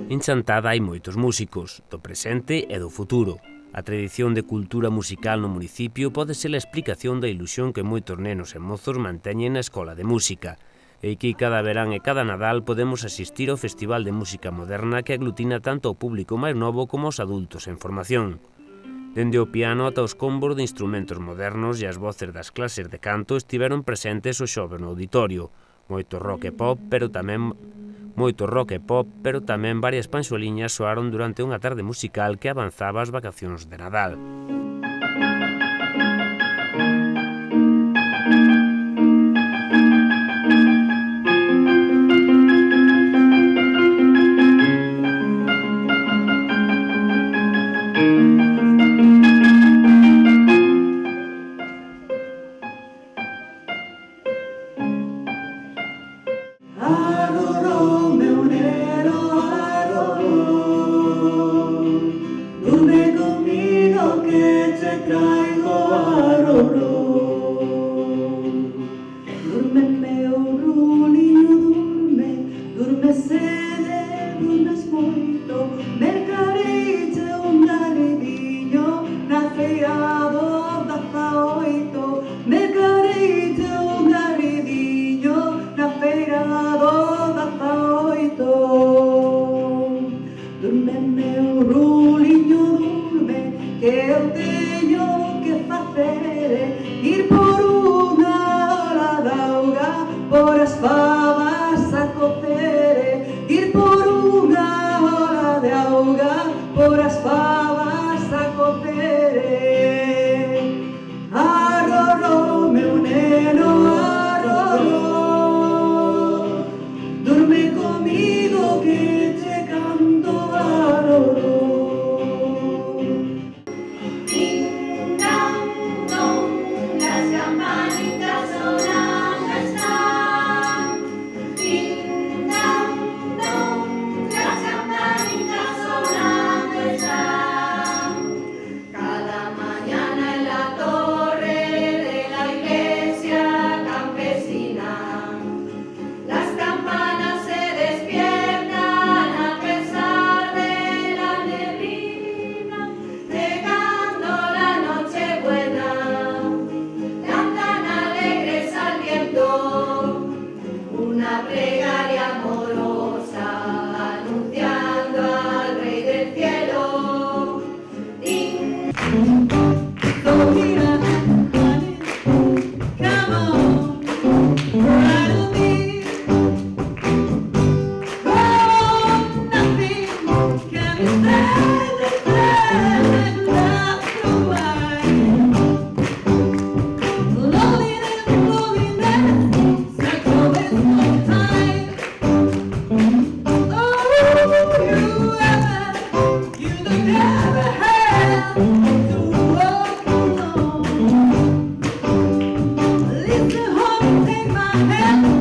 En Chantada hai moitos músicos, do presente e do futuro. A tradición de cultura musical no municipio pode ser a explicación da ilusión que moitos nenos e mozos manteñen na escola de música. E que cada verán e cada Nadal podemos asistir ao Festival de Música Moderna que aglutina tanto ao público máis novo como aos adultos en formación. Dende o piano ata os combos de instrumentos modernos e as voces das clases de canto estiveron presentes o xoves no auditorio. Moito rock e pop, pero tamén varias panxoliñas soaron durante unha tarde musical que avanzaba as vacacións de Nadal. Take my hand.